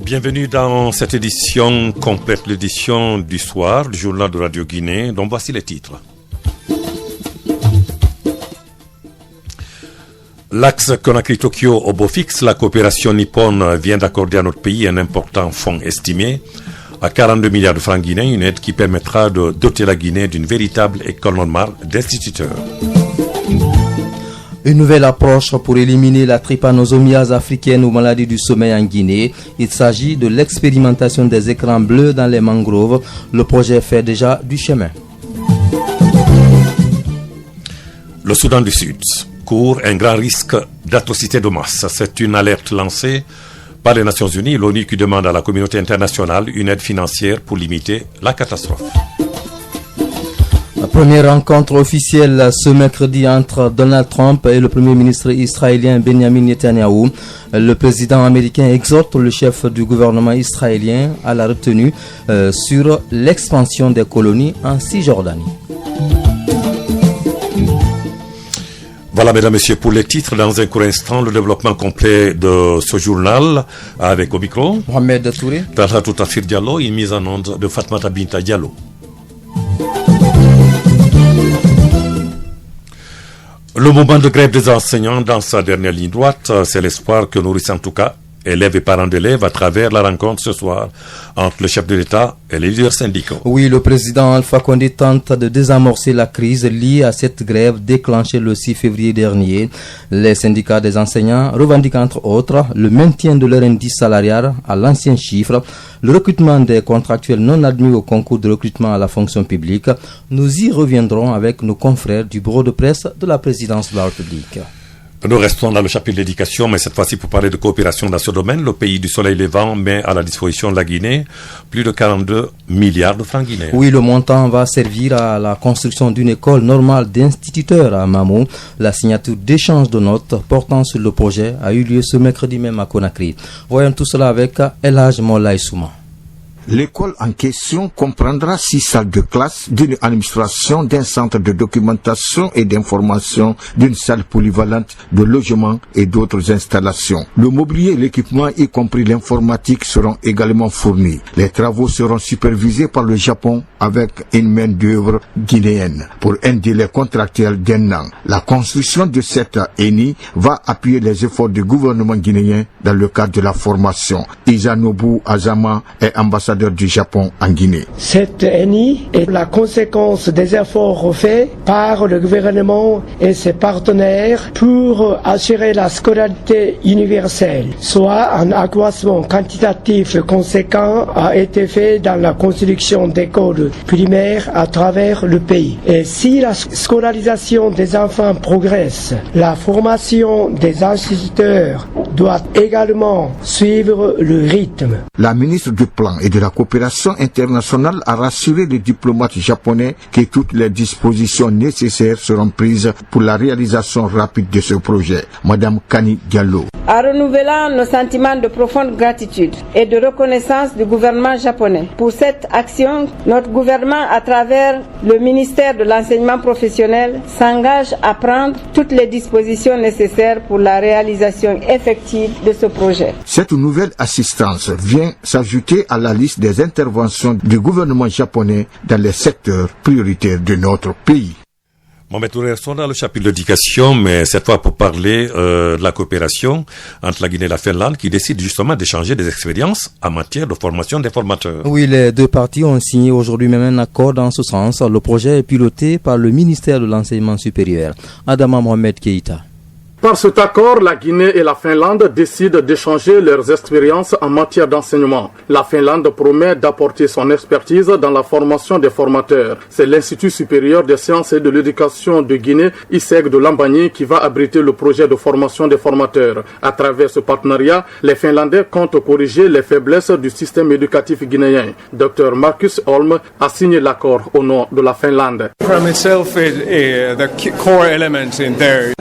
Bienvenue dans cette édition complète, l'édition du soir du journal de Radio Guinée, dont voici les titres. L'axe Conakry-Tokyo-Obofix, la coopération nippone vient d'accorder à notre pays un important fonds estimé à 42 milliards de francs guinéens, une aide qui permettra de doter la Guinée d'une véritable école normale d'instituteurs. Une nouvelle approche pour éliminer la trypanosomiase africaine aux maladies du sommeil en Guinée. Il s'agit de l'expérimentation des écrans bleus dans les mangroves. Le projet fait déjà du chemin. Le Soudan du Sud court un grand risque d'atrocité de masse. C'est une alerte lancée par les Nations Unies, l'ONU qui demande à la communauté internationale une aide financière pour limiter la catastrophe. La première rencontre officielle ce mercredi entre Donald Trump et le Premier ministre israélien Benjamin Netanyahu. Le président américain exhorte le chef du gouvernement israélien à la retenue sur l'expansion des colonies en Cisjordanie. Voilà, mesdames, messieurs, pour les titres. Dans un court instant, le développement complet de ce journal avec au micro Mohamed Touré, Talhatou Tafir Diallo, une mise en onde de Fatmata Binta Diallo. Le mouvement de grève des enseignants dans sa dernière ligne droite, c'est l'espoir que nourrissent en tout cas élèves et parents d'élèves à travers la rencontre ce soir entre le chef de l'État et les leaders syndicaux. Oui, le président Alpha Condé tente de désamorcer la crise liée à cette grève déclenchée le 6 février dernier. Les syndicats des enseignants revendiquent entre autres le maintien de leur indice salarial à l'ancien chiffre, le recrutement des contractuels non admis au concours de recrutement à la fonction publique. Nous y reviendrons avec nos confrères du bureau de presse de la présidence de la République. Nous restons dans le chapitre de l'éducation, mais cette fois-ci pour parler de coopération dans ce domaine. Le pays du soleil levant met à la disposition de la Guinée plus de 42 milliards de francs guinéens. Oui, le montant va servir à la construction d'une école normale d'instituteurs à Mamou. La signature d'échange de notes portant sur le projet a eu lieu ce mercredi même à Conakry. Voyons tout cela avec El Hadj Moulay Souma. L'école en question comprendra 6 salles de classe, d'une administration, d'un centre de documentation et d'information, d'une salle polyvalente, de logement et d'autres installations. Le mobilier et l'équipement, y compris l'informatique, seront également fournis. Les travaux seront supervisés par le Japon avec une main-d'œuvre guinéenne pour un délai contractuel d'1 an. La construction de cette ENI va appuyer les efforts du gouvernement guinéen dans le cadre de la formation. Izanobu Azama est ambassadeur du Japon en Guinée. Cette ENI est la conséquence des efforts faits par le gouvernement et ses partenaires pour assurer la scolarité universelle, soit un accroissement quantitatif conséquent a été fait dans la construction d'écoles primaires à travers le pays. Et si la scolarisation des enfants progresse, la formation des instituteurs doit également suivre le rythme. La ministre du Plan et de la coopération internationale a rassuré les diplomates japonais que toutes les dispositions nécessaires seront prises pour la réalisation rapide de ce projet. Madame Kani Diallo. En renouvelant nos sentiments de profonde gratitude et de reconnaissance du gouvernement japonais pour cette action, notre gouvernement, à travers le ministère de l'enseignement professionnel, s'engage à prendre toutes les dispositions nécessaires pour la réalisation effective de ce projet. Cette nouvelle assistance vient s'ajouter à la liste des interventions du gouvernement japonais dans les secteurs prioritaires de notre pays. Mohamed Touré, restons dans le chapitre de l'éducation, mais cette fois pour parler de la coopération entre la Guinée et la Finlande qui décide justement d'échanger des expériences en matière de formation des formateurs. Oui, les deux parties ont signé aujourd'hui même un accord dans ce sens. Le projet est piloté par le ministère de l'Enseignement supérieur. Adama Mohamed Keïta. Par cet accord, la Guinée et la Finlande décident d'échanger leurs expériences en matière d'enseignement. La Finlande promet d'apporter son expertise dans la formation des formateurs. C'est l'Institut supérieur des sciences et de l'éducation de Guinée, ISEG de Lambagny, qui va abriter le projet de formation des formateurs. À travers ce partenariat, les Finlandais comptent corriger les faiblesses du système éducatif guinéen. Dr Marcus Holm a signé l'accord au nom de la Finlande.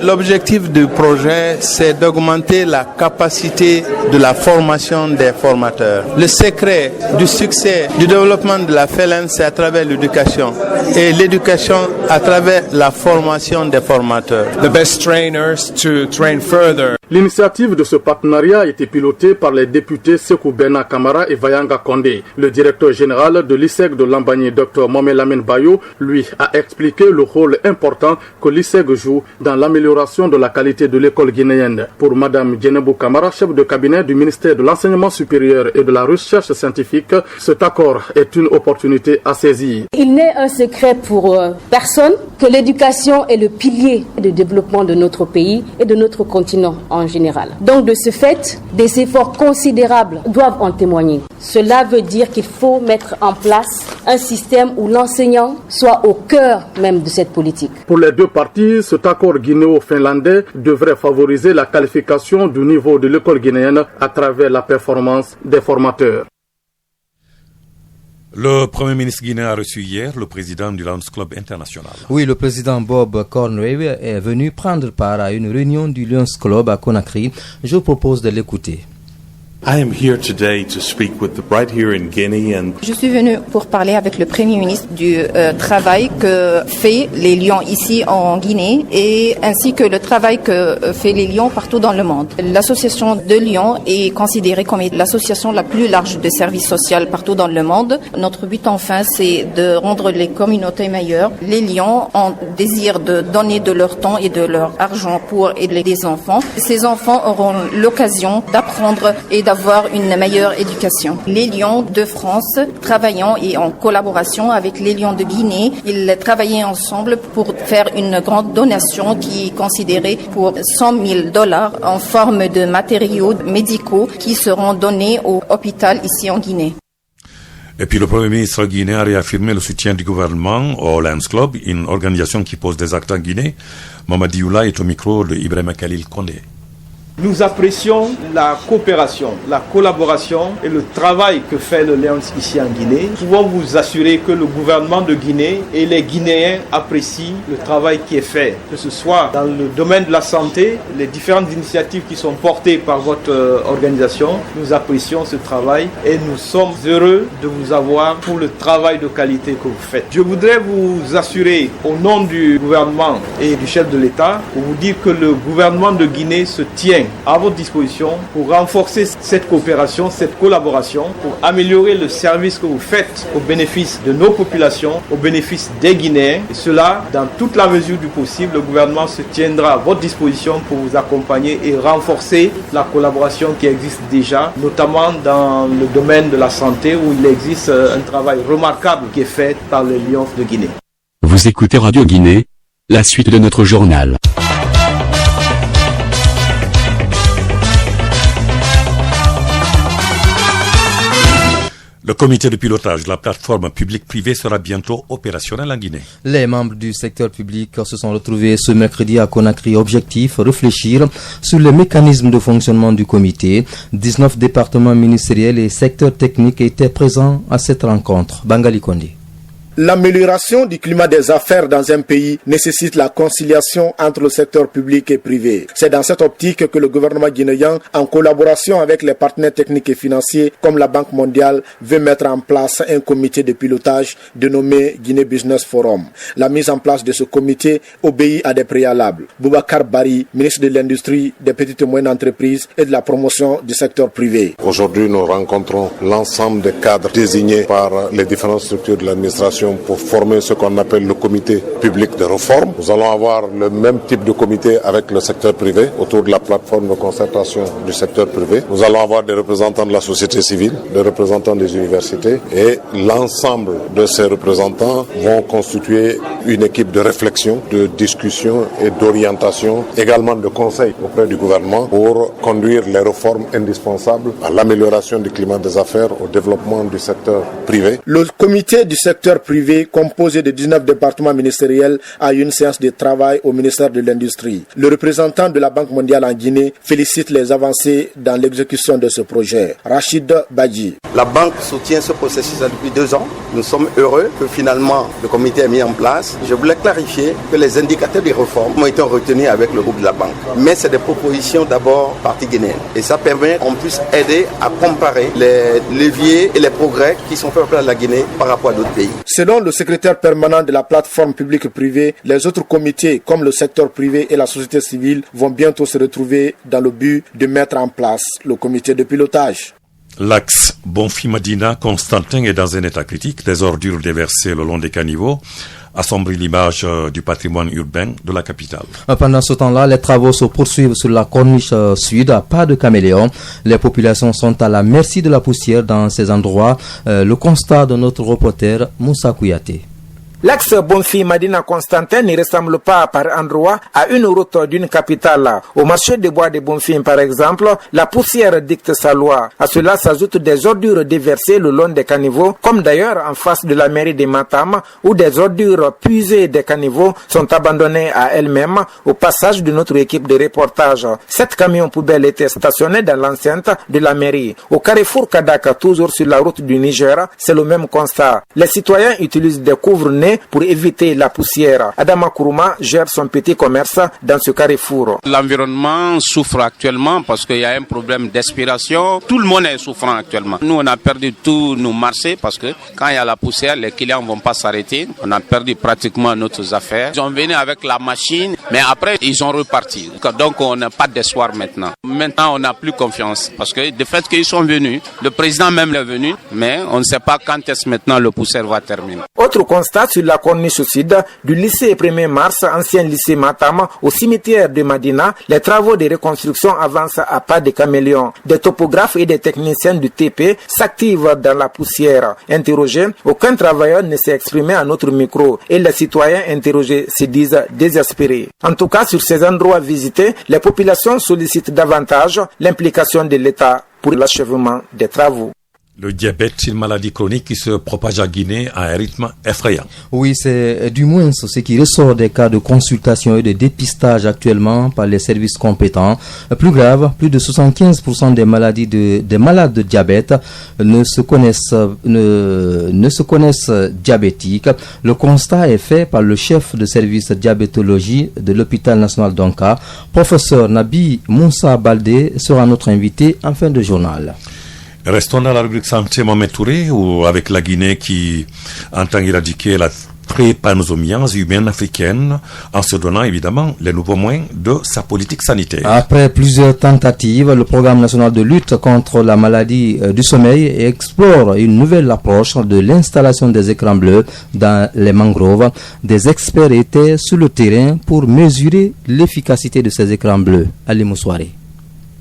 L'objectif du projet, c'est d'augmenter la capacité de la formation des formateurs. Le secret du succès du développement de la Finlande, c'est à travers l'éducation. Et l'éducation à travers la formation des formateurs. The best trainers to train further. L'initiative de ce partenariat a été pilotée par les députés Sekou Bena Kamara et Vayanga Kondé. Le directeur général de l'ISEG de Lambagny, Dr Mohamed Lamine Bayo, lui a expliqué le rôle important que l'ISEG joue dans l'amélioration de la qualité de l'école guinéenne. Pour Madame Djenebou Kamara, chef de cabinet du ministère de l'Enseignement supérieur et de la Recherche scientifique, cet accord est une opportunité à saisir. Il n'est un secret pour personne que l'éducation est le pilier du développement de notre pays et de notre continent en général. Donc de ce fait, des efforts considérables doivent en témoigner. Cela veut dire qu'il faut mettre en place un système où l'enseignant soit au cœur même de cette politique. Pour les deux parties, cet accord guinéo-finlandais devrait favoriser la qualification du niveau de l'école guinéenne à travers la performance des formateurs. Le Premier ministre guinéen a reçu hier le président du Lions Club International. Oui, le président Bob Cornway est venu prendre part à une réunion du Lions Club à Conakry. Je vous propose de l'écouter. I am here today to speak with right here in Guinea and Je suis venu pour parler avec le Premier ministre du travail que fait les Lions ici en Guinée et ainsi que le travail que fait les Lions partout dans le monde. L'association de Lions est considérée comme l'association la plus large de services sociaux partout dans le monde. Notre but enfin c'est de rendre les communautés meilleures. Les Lions ont désir de donner de leur temps et de leur argent pour aider les enfants. Ces enfants auront l'occasion d'apprendre et d'avoir une meilleure éducation. Les Lions de France, travaillant et en collaboration avec les Lions de Guinée, ils travaillaient ensemble pour faire une grande donation qui est considérée pour $100 000 en forme de matériaux médicaux qui seront donnés au hôpital ici en Guinée. Et puis le Premier ministre guinéen a réaffirmé le soutien du gouvernement au Lions Club, une organisation qui pose des actes en Guinée. Mamadi Youla est au micro de Ibrahima Khalil Kondé. Nous apprécions la coopération, la collaboration et le travail que fait le Lions ici en Guinée. Nous pouvons vous assurer que le gouvernement de Guinée et les Guinéens apprécient le travail qui est fait, que ce soit dans le domaine de la santé, les différentes initiatives qui sont portées par votre organisation. Nous apprécions ce travail et nous sommes heureux de vous avoir pour le travail de qualité que vous faites. Je voudrais vous assurer au nom du gouvernement et du chef de l'État pour vous dire que le gouvernement de Guinée se tient à votre disposition pour renforcer cette coopération, cette collaboration, pour améliorer le service que vous faites au bénéfice de nos populations, au bénéfice des Guinéens. Et cela, dans toute la mesure du possible, le gouvernement se tiendra à votre disposition pour vous accompagner et renforcer la collaboration qui existe déjà, notamment dans le domaine de la santé où il existe un travail remarquable qui est fait par les Lions de Guinée. Vous écoutez Radio Guinée, la suite de notre journal. Le comité de pilotage de la plateforme publique-privée sera bientôt opérationnel en Guinée. Les membres du secteur public se sont retrouvés ce mercredi à Conakry. Objectif, réfléchir sur les mécanismes de fonctionnement du comité. 19 départements ministériels et secteurs techniques étaient présents à cette rencontre. Bangali Kondé. L'amélioration du climat des affaires dans un pays nécessite la conciliation entre le secteur public et privé. C'est dans cette optique que le gouvernement guinéen, en collaboration avec les partenaires techniques et financiers comme la Banque mondiale, veut mettre en place un comité de pilotage dénommé Guinée Business Forum. La mise en place de ce comité obéit à des préalables. Boubacar Bari, ministre de l'Industrie, des petites et moyennes entreprises et de la promotion du secteur privé. Aujourd'hui, nous rencontrons l'ensemble des cadres désignés par les différentes structures de l'administration concertation pour former ce qu'on appelle le comité public de réforme. Nous allons avoir le même type de comité avec le secteur privé autour de la plateforme de concertation du secteur privé. Nous allons avoir des représentants de la société civile, des représentants des universités et l'ensemble de ces représentants vont constituer une équipe de réflexion, de discussion et d'orientation, également de conseil auprès du gouvernement pour conduire les réformes indispensables à l'amélioration du climat des affaires, au développement du secteur privé. Le comité du secteur privé, composé de 19 départements ministériels, a une séance de travail au ministère de l'Industrie. Le représentant de la Banque mondiale en Guinée félicite les avancées dans l'exécution de ce projet. Rachid Badji. La banque soutient ce processus depuis 2 ans. Nous sommes heureux que finalement le comité est mis en place. Je voulais clarifier que les indicateurs des réformes ont été retenus avec le groupe de la banque. Mais c'est des propositions d'abord partie guinéenne. Et ça permet qu'on puisse aider à comparer les leviers et les progrès qui sont faits par la Guinée par rapport à d'autres pays. Selon le secrétaire permanent de la plateforme publique-privée, les autres comités comme le secteur privé et la société civile vont bientôt se retrouver dans le but de mettre en place le comité de pilotage. L'axe Bonfi-Madina-Constantin est dans un état critique. Des ordures déversées le long des caniveaux assombrit l'image du patrimoine urbain de la capitale. Pendant ce temps-là, les travaux se poursuivent sur la corniche sud à pas de caméléon. Les populations sont à la merci de la poussière dans ces endroits. Le constat de notre reporter Moussa Kouyaté. L'axe Bonfi-Madina-Constantin ne ressemble pas par endroit à une route d'une capitale. Au marché des bois de Bonfi, par exemple, la poussière dicte sa loi. À cela s'ajoutent des ordures déversées le long des caniveaux, comme d'ailleurs en face de la mairie de Matam, où des ordures puisées des caniveaux sont abandonnées à elles-mêmes au passage de notre équipe de reportage. 7 camions poubelles étaient stationnés dans l'enceinte de la mairie. Au carrefour Kadaka, toujours sur la route du Niger, c'est le même constat. Les citoyens utilisent des couvre-nez pour éviter la poussière. Adama Kourouma gère son petit commerce dans ce carrefour. L'environnement souffre actuellement parce qu'il y a un problème d'aspiration. Tout le monde est souffrant actuellement. Nous, on a perdu tous nos marchés parce que quand il y a la poussière, les clients ne vont pas s'arrêter. On a perdu pratiquement nos affaires. Ils sont venus avec la machine, mais après, ils ont reparti. Donc, on n'a pas d'espoir maintenant. Maintenant, on n'a plus confiance parce que du fait qu'ils sont venus, le président même est venu, mais on ne sait pas quand est-ce maintenant le poussière va terminer. Autre constat sur la corniche sud du lycée 1er mars, ancien lycée Matam, au cimetière de Madina, les travaux de reconstruction avancent à pas de caméléon. Des topographes et des techniciens du TP s'activent dans la poussière. Interrogés, aucun travailleur ne s'est exprimé à notre micro et les citoyens interrogés se disent désespérés. En tout cas, sur ces endroits visités, les populations sollicitent davantage l'implication de l'État pour l'achèvement des travaux. Le diabète, une maladie chronique qui se propage à Guinée à un rythme effrayant. Oui, c'est du moins ce qui ressort des cas de consultation et de dépistage actuellement par les services compétents. Plus grave, plus de 75% des malades de diabète ne se connaissent diabétiques. Le constat est fait par le chef de service diabétologie de l'hôpital national d'Onka. Professeur Nabi Moussa Baldé sera notre invité en fin de journal. Restons dans la rubrique santé Mohamed Touré, ou avec la Guinée qui entend éradiquer la trépanosomiase humaine africaine en se donnant évidemment les nouveaux moyens de sa politique sanitaire. Après plusieurs tentatives, le programme national de lutte contre la maladie du sommeil explore une nouvelle approche de l'installation des écrans bleus dans les mangroves. Des experts étaient sur le terrain pour mesurer l'efficacité de ces écrans bleus. Ali Moussoiré.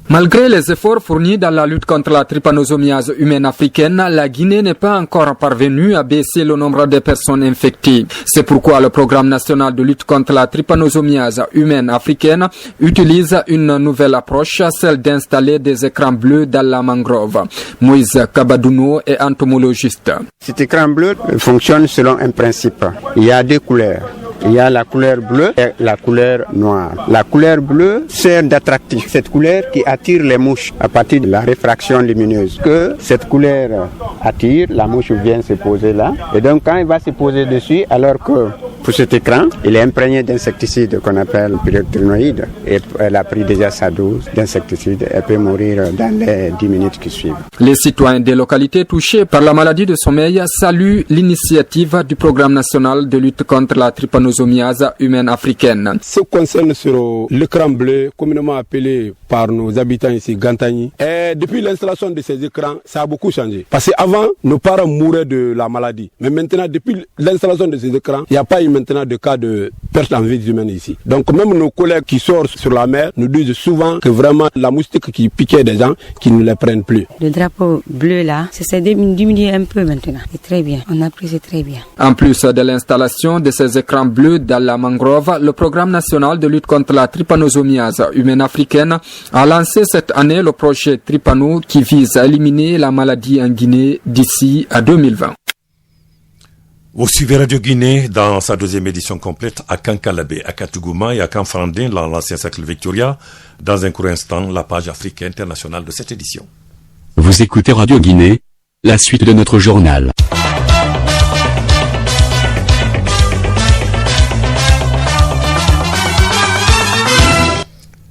Malgré les efforts fournis dans la lutte contre la trypanosomiase humaine africaine, la Guinée n'est pas encore parvenue à baisser le nombre de personnes infectées. C'est pourquoi le programme national de lutte contre la trypanosomiase humaine africaine utilise une nouvelle approche, celle d'installer des écrans bleus dans la mangrove. Moïse Kabadouno est entomologiste. Cet écran bleu fonctionne selon un principe. Il y a 2 couleurs. Il y a la couleur bleue et la couleur noire. La couleur bleue sert d'attractif. Cette couleur qui attire les mouches à partir de la réfraction lumineuse. Que cette couleur attire, la mouche vient se poser là. Et donc quand elle va se poser dessus, alors que pour cet écran. Il est imprégné d'insecticides qu'on appelle pyrétrinoïdes et elle a pris déjà sa dose d'insecticides. Elle peut mourir dans les 10 minutes qui suivent. Les citoyens des localités touchées par la maladie de sommeil saluent l'initiative du programme national de lutte contre la trypanosomiase humaine africaine. Ce qui concerne sur l'écran bleu, communément appelé par nos habitants ici, Gantani, et depuis l'installation de ces écrans, ça a beaucoup changé. Parce qu'avant, nos parents mouraient de la maladie. Mais maintenant, depuis l'installation de ces écrans, il n'y a pas eu maintenant de cas de perte en vie humaine ici. Donc même nos collègues qui sortent sur la mer nous disent souvent que vraiment la moustique qui piquait des gens, qui ne les prennent plus. Le drapeau bleu là, c'est diminué un peu maintenant. C'est très bien, on apprécie très bien. En plus de l'installation de ces écrans bleus dans la mangrove, le programme national de lutte contre la trypanosomiase humaine africaine a lancé cette année le projet Trypano qui vise à éliminer la maladie en Guinée d'ici à 2020. Vous suivez Radio Guinée dans sa deuxième édition complète à Kankalabé, à Katougouma et à Kanfrandin dans l'ancien cercle Victoria. Dans un court instant, la page Afrique internationale de cette édition. Vous écoutez Radio Guinée, la suite de notre journal.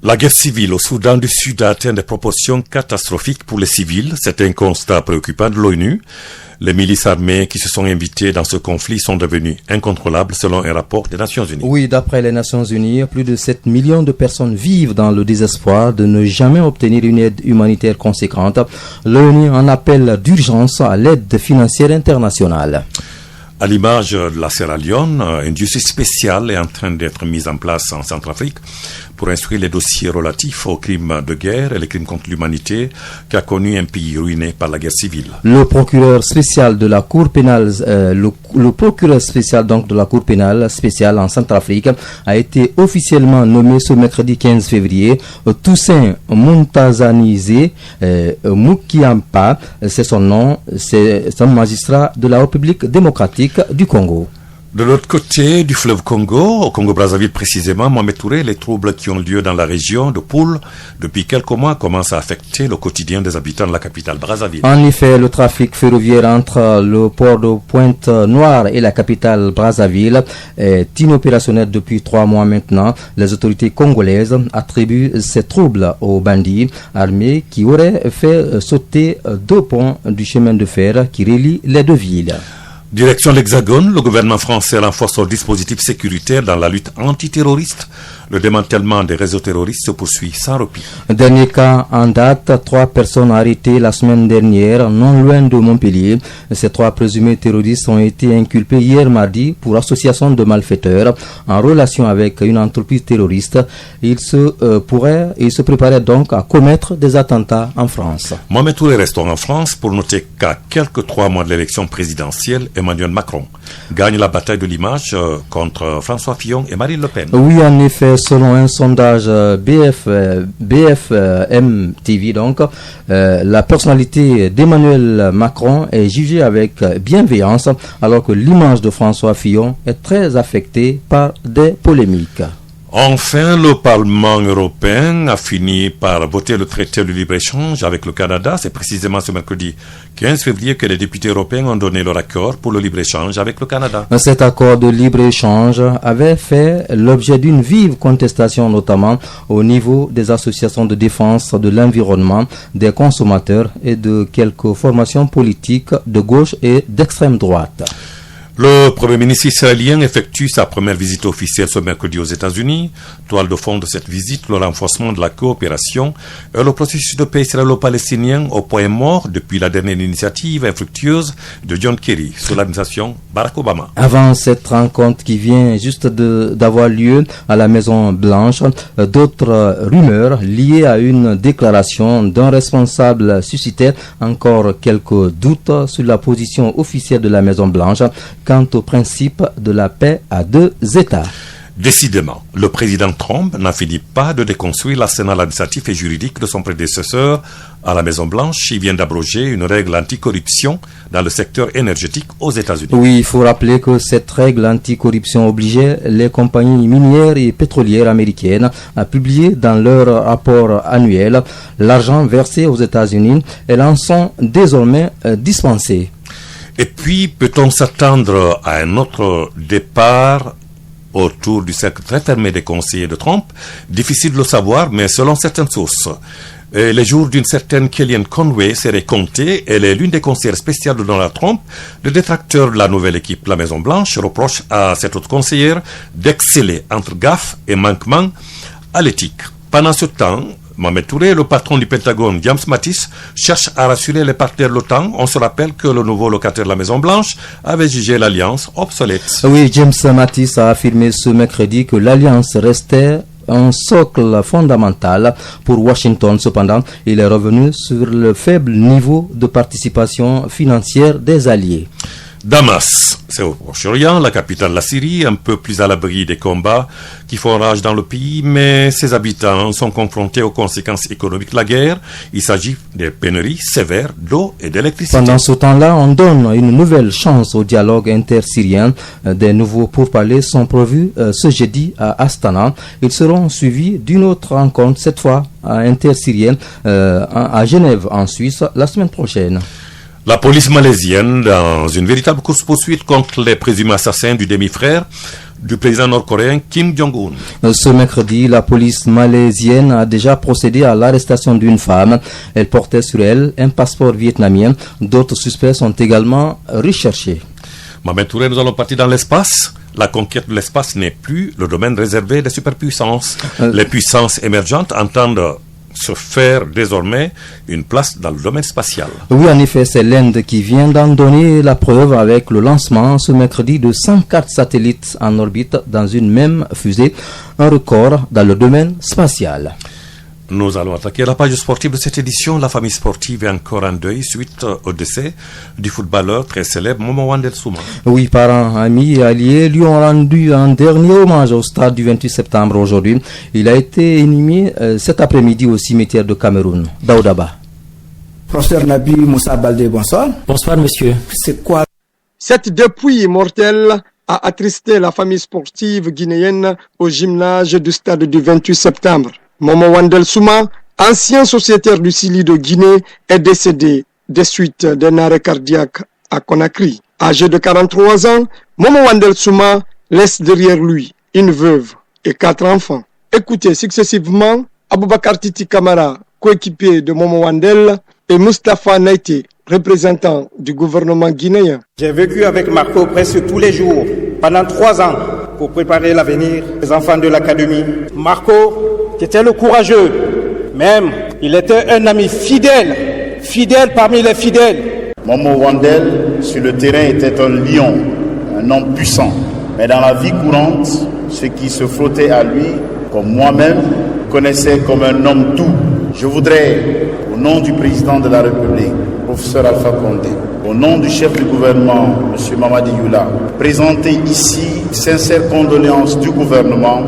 La guerre civile au Soudan du Sud a atteint des proportions catastrophiques pour les civils. C'est un constat préoccupant de l'ONU. Les milices armées qui se sont invitées dans ce conflit sont devenues incontrôlables selon un rapport des Nations Unies. Oui, d'après les Nations Unies, plus de 7 millions de personnes vivent dans le désespoir de ne jamais obtenir une aide humanitaire conséquente. L'ONU en appelle d'urgence à l'aide financière internationale. À l'image de la Sierra Leone, une justice spéciale est en train d'être mise en place en Centrafrique pour instruire les dossiers relatifs aux crimes de guerre et les crimes contre l'humanité qui a connu un pays ruiné par la guerre civile. Le procureur spécial de la Cour pénale, le procureur spécial donc de la Cour pénale spéciale en Centrafrique a été officiellement nommé ce mercredi 15 février. Toussaint Muntazanizé Mukiampa, c'est son nom, c'est un magistrat de la République démocratique du Congo. De l'autre côté du fleuve Congo, au Congo-Brazzaville précisément, Mohamed Touré, les troubles qui ont lieu dans la région de Poul depuis quelques mois commencent à affecter le quotidien des habitants de la capitale Brazzaville. En effet, le trafic ferroviaire entre le port de Pointe-Noire et la capitale Brazzaville est inopérationnel depuis 3 mois maintenant. Les autorités congolaises attribuent ces troubles aux bandits armés qui auraient fait sauter 2 ponts du chemin de fer qui relie les 2 villes. Direction l'Hexagone, le gouvernement français renforce son dispositif sécuritaire dans la lutte antiterroriste. Le démantèlement des réseaux terroristes se poursuit sans répit. Dernier cas en date, 3 personnes arrêtées la semaine dernière, non loin de Montpellier. Ces 3 présumés terroristes ont été inculpés hier mardi pour association de malfaiteurs en relation avec une entreprise terroriste. Ils se préparaient donc à commettre des attentats en France. Mohamed Touré restons en France pour noter qu'à quelques 3 mois de l'élection présidentielle, Emmanuel Macron gagne la bataille de l'image contre François Fillon et Marine Le Pen. Oui, en effet, selon un sondage BFM TV, donc, la personnalité d'Emmanuel Macron est jugée avec bienveillance, alors que l'image de François Fillon est très affectée par des polémiques. Enfin, le Parlement européen a fini par voter le traité de libre-échange avec le Canada. C'est précisément ce mercredi 15 février que les députés européens ont donné leur accord pour le libre-échange avec le Canada. Cet accord de libre-échange avait fait l'objet d'une vive contestation, notamment au niveau des associations de défense de l'environnement, des consommateurs et de quelques formations politiques de gauche et d'extrême droite. Le Premier ministre israélien effectue sa première visite officielle ce mercredi aux États-Unis. Toile de fond de cette visite, le renforcement de la coopération et le processus de paix israélo-palestinien au point mort depuis la dernière initiative infructueuse de John Kerry sous l'administration Barack Obama. Avant cette rencontre qui vient juste d'avoir lieu à la Maison Blanche, d'autres rumeurs liées à une déclaration d'un responsable suscitaient encore quelques doutes sur la position officielle de la Maison Blanche quant au principe de la paix à 2 États. Décidément, le président Trump n'en finit pas de déconstruire l'arsenal administratif et juridique de son prédécesseur à la Maison-Blanche. Il vient d'abroger une règle anticorruption dans le secteur énergétique aux États-Unis. Oui, il faut rappeler que cette règle anticorruption obligeait les compagnies minières et pétrolières américaines à publier dans leur rapport annuel l'argent versé aux États-Unis. Elles en sont désormais dispensées. Et puis, peut-on s'attendre à un autre départ autour du cercle très fermé des conseillers de Trump? Difficile de le savoir, mais selon certaines sources, les jours d'une certaine Kellyanne Conway seraient comptés. Elle est l'une des conseillères spéciales de Donald Trump. Le détracteur de la nouvelle équipe, la Maison-Blanche, reproche à cette autre conseillère d'exceller entre gaffes et manquements à l'éthique. Pendant ce temps, Mohamed Touré, le patron du Pentagone, James Mattis, cherche à rassurer les partenaires de l'OTAN. On se rappelle que le nouveau locataire de la Maison-Blanche avait jugé l'alliance obsolète. Oui, James Mattis a affirmé ce mercredi que l'alliance restait un socle fondamental pour Washington. Cependant, il est revenu sur le faible niveau de participation financière des alliés. Damas, c'est au Proche-Orient, la capitale de la Syrie, un peu plus à l'abri des combats qui font rage dans le pays, mais ses habitants sont confrontés aux conséquences économiques de la guerre. Il s'agit des pénuries sévères d'eau et d'électricité. Pendant ce temps-là, on donne une nouvelle chance au dialogue intersyrien. Des nouveaux pourparlers sont prévus ce jeudi à Astana. Ils seront suivis d'une autre rencontre, cette fois intersyrienne, à Genève, en Suisse, la semaine prochaine. La police malaisienne, dans une véritable course-poursuite contre les présumés assassins du demi-frère du président nord-coréen Kim Jong-un. Ce mercredi, la police malaisienne a déjà procédé à l'arrestation d'une femme. Elle portait sur elle un passeport vietnamien. D'autres suspects sont également recherchés. Mohamed Touré, nous allons partir dans l'espace. La conquête de l'espace n'est plus le domaine réservé des superpuissances. Les puissances émergentes entendent se faire désormais une place dans le domaine spatial. Oui, en effet, c'est l'Inde qui vient d'en donner la preuve avec le lancement ce mercredi de 104 satellites en orbite dans une même fusée, un record dans le domaine spatial. Nous allons attaquer la page sportive de cette édition. La famille sportive est encore en deuil suite au décès du footballeur très célèbre Momo Wandel Souma. Oui, parents, amis et alliés lui ont rendu un dernier hommage au stade du 28 septembre aujourd'hui. Il a été inhumé cet après-midi au cimetière de Cameroun. Daoudaba. Professeur Nabi Moussa Baldé, bonsoir. Bonsoir, monsieur. C'est quoi? Cette dépouille mortelle a attristé la famille sportive guinéenne au gymnase du stade du 28 septembre. Momo Wandel Souma, ancien sociétaire du Sili de Guinée, est décédé des suites d'un arrêt cardiaque à Conakry. Âgé de 43 ans, Momo Wandel Souma laisse derrière lui une veuve et 4 enfants. Écoutez successivement Aboubakar Titi Kamara, coéquipier de Momo Wandel, et Mustapha Naïté, représentant du gouvernement guinéen. J'ai vécu avec Marco presque tous les jours, pendant 3 ans, pour préparer l'avenir des enfants de l'académie. Marco était le courageux, même il était un ami fidèle, fidèle parmi les fidèles. Momo Wandel, sur le terrain, était un lion, un homme puissant. Mais dans la vie courante, ceux qui se frottaient à lui, comme moi-même, connaissaient comme un homme doux. Je voudrais, au nom du président de la République, professeur Alpha Condé, au nom du chef du gouvernement, M. Mamadi Youla, présenter ici les sincères condoléances du gouvernement,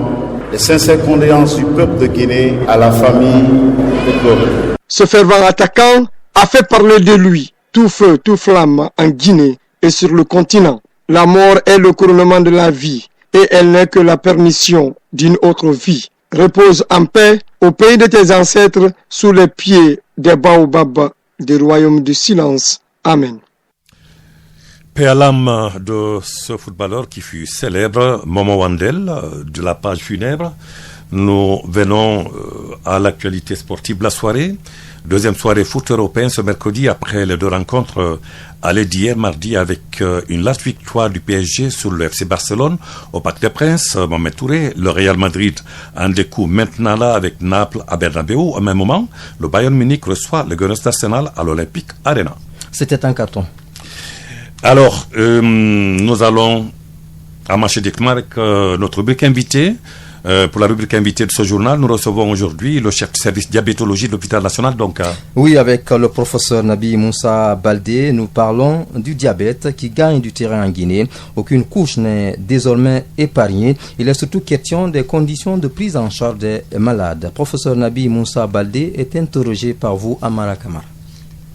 les sincères condoléances du peuple de Guinée à la famille déplorée. Ce fervent attaquant a fait parler de lui, tout feu, tout flamme, en Guinée et sur le continent. La mort est le couronnement de la vie et elle n'est que la permission d'une autre vie. Repose en paix au pays de tes ancêtres sous les pieds des baobabs du royaume du silence. Amen. Paix à l'âme de ce footballeur qui fut célèbre, Momo Wandel, de la page funèbre. Nous venons à l'actualité sportive de la soirée. Deuxième soirée foot européen ce mercredi après les 2 rencontres allées d'hier mardi avec une large victoire du PSG sur le FC Barcelone au Parc des Princes. Mohamed Touré, le Real Madrid en découle maintenant là avec Naples à Bernabeu. Au même moment, le Bayern Munich reçoit le Gunners d'Arsenal à l'Olympique Arena. C'était un carton. Alors, nous allons amarcher directement avec notre rubrique invitée. Pour la rubrique invitée de ce journal, nous recevons aujourd'hui le chef du service diabétologie de l'hôpital national. Oui, avec le professeur Nabi Moussa Baldé, nous parlons du diabète qui gagne du terrain en Guinée. Aucune couche n'est désormais épargnée. Il est surtout question des conditions de prise en charge des malades. Professeur Nabi Moussa Baldé est interrogé par vous à Marakamara.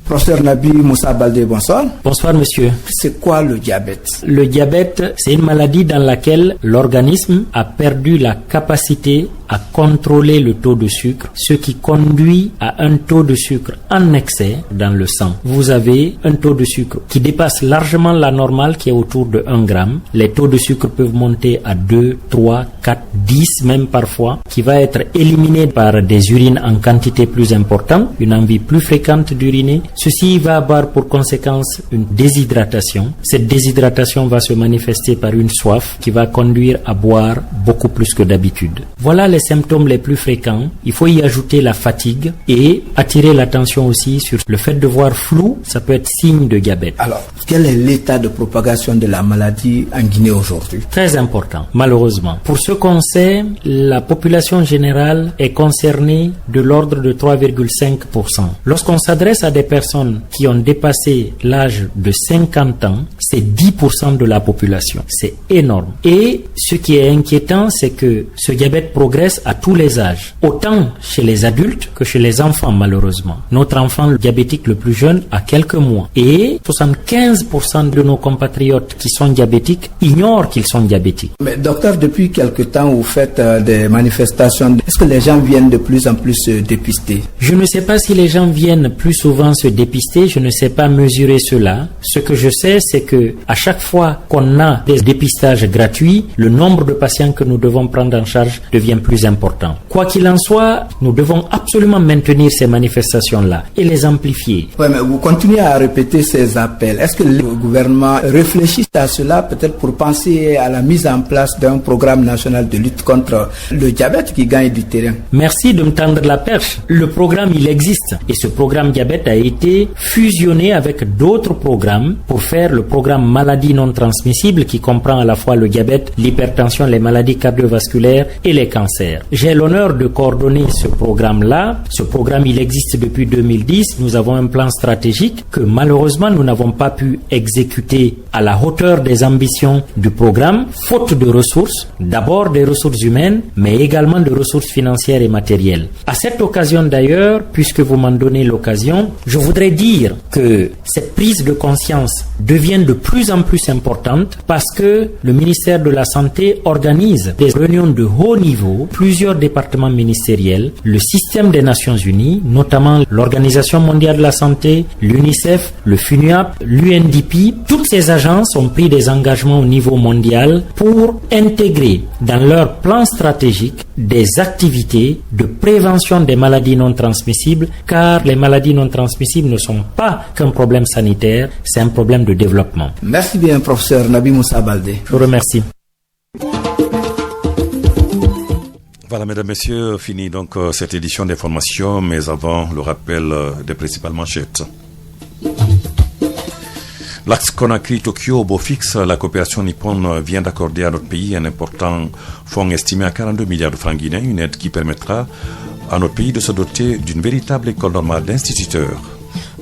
Professeur Nabi Moussa Baldé, bonsoir. Bonsoir, monsieur. C'est quoi le diabète? Le diabète, c'est une maladie dans laquelle l'organisme a perdu la capacité à contrôler le taux de sucre, ce qui conduit à un taux de sucre en excès dans le sang. Vous avez un taux de sucre qui dépasse largement la normale qui est autour de 1 gramme. Les taux de sucre peuvent monter à 2, 3, 4, 10 même parfois, qui va être éliminé par des urines en quantité plus importante, une envie plus fréquente d'uriner. Ceci va avoir pour conséquence une déshydratation. Cette déshydratation va se manifester par une soif qui va conduire à boire beaucoup plus que d'habitude. Voilà les symptômes les plus fréquents. Il faut y ajouter la fatigue et attirer l'attention aussi sur le fait de voir flou. Ça peut être signe de diabète. Alors, quel est l'état de propagation de la maladie en Guinée aujourd'hui? Très important, malheureusement. Pour ce qu'on sait, la population générale est concernée de l'ordre de 3,5%. Lorsqu'on s'adresse à des personnes qui ont dépassé l'âge de 50 ans, c'est 10% de la population. C'est énorme. Et ce qui est inquiétant, c'est que ce diabète progresse à tous les âges, autant chez les adultes que chez les enfants, malheureusement. Notre enfant diabétique le plus jeune a quelques mois. Et 75% de nos compatriotes qui sont diabétiques ignorent qu'ils sont diabétiques. Mais docteur, depuis quelque temps, vous faites des manifestations. Est-ce que les gens viennent de plus en plus se dépister? Je ne sais pas si les gens viennent plus souvent se dépister. Je ne sais pas mesurer cela. Ce que je sais, c'est que à chaque fois qu'on a des dépistages gratuits, le nombre de patients que nous devons prendre en charge devient plus important. Quoi qu'il en soit, nous devons absolument maintenir ces manifestations-là et les amplifier. Oui, mais vous continuez à répéter ces appels. Est-ce que le gouvernement réfléchit à cela, peut-être pour penser à la mise en place d'un programme national de lutte contre le diabète qui gagne du terrain? Merci de me tendre la perche. Le programme, il existe. Et ce programme diabète a été fusionné avec d'autres programmes pour faire le programme maladies non transmissibles qui comprend à la fois le diabète, l'hypertension, les maladies cardiovasculaires et les cancers. J'ai l'honneur de coordonner ce programme-là. Ce programme, il existe depuis 2010. Nous avons un plan stratégique que malheureusement nous n'avons pas pu exécuter à la hauteur des ambitions du programme, faute de ressources, d'abord des ressources humaines, mais également de ressources financières et matérielles. À cette occasion d'ailleurs, puisque vous m'en donnez l'occasion, je voudrais dire que cette prise de conscience devient de plus en plus importante parce que le ministère de la Santé organise des réunions de haut niveau, plusieurs départements ministériels, le système des Nations Unies, notamment l'Organisation mondiale de la santé, l'UNICEF, le FUNUAP, l'UNDP. Toutes ces agences ont pris des engagements au niveau mondial pour intégrer dans leur plan stratégique des activités de prévention des maladies non transmissibles, car les maladies non transmissibles ne sont pas qu'un problème sanitaire, c'est un problème de développement. Merci bien, professeur Nabi Moussa Baldé. Je vous remercie. Voilà, mesdames, messieurs, fini donc cette édition d'information, mais avant le rappel des principales manchettes. L'axe Conakry-Tokyo-Bofix, la coopération nippone vient d'accorder à notre pays un important fonds estimé à 42 milliards de francs guinéens, une aide qui permettra à notre pays de se doter d'une véritable école normale d'instituteurs.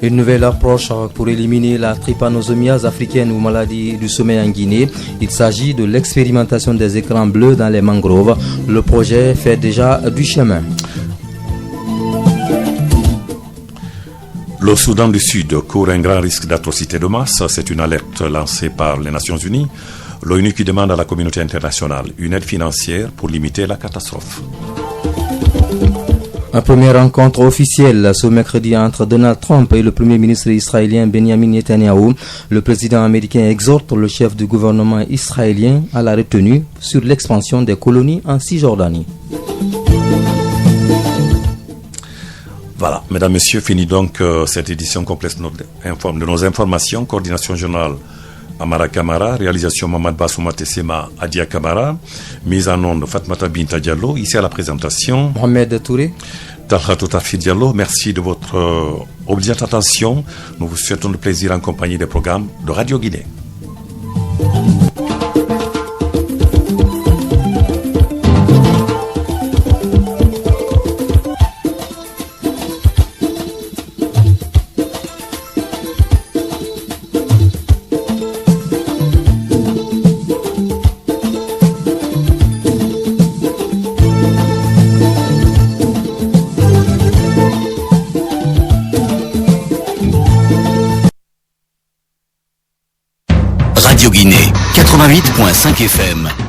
Une nouvelle approche pour éliminer la trypanosomiase africaine ou maladie du sommeil en Guinée. Il s'agit de l'expérimentation des écrans bleus dans les mangroves. Le projet fait déjà du chemin. Le Soudan du Sud court un grand risque d'atrocité de masse. C'est une alerte lancée par les Nations Unies. L'ONU qui demande à la communauté internationale une aide financière pour limiter la catastrophe. Une première rencontre officielle ce mercredi entre Donald Trump et le premier ministre israélien Benjamin Netanyahu. Le président américain exhorte le chef du gouvernement israélien à la retenue sur l'expansion des colonies en Cisjordanie. Voilà, mesdames, messieurs, fini donc cette édition complète de nos informations. Coordination journal Amara Kamara, réalisation Mamad Bassouma Tessema Adia Kamara, mise en onde Fatmata Binta Diallo, ici à la présentation Mohamed Touré, Talhatou Tarfi Diallo. Merci de votre obligeante attention. Nous vous souhaitons le plaisir en compagnie des programmes de Radio Guinée. Radio Guinée, 88.5 FM.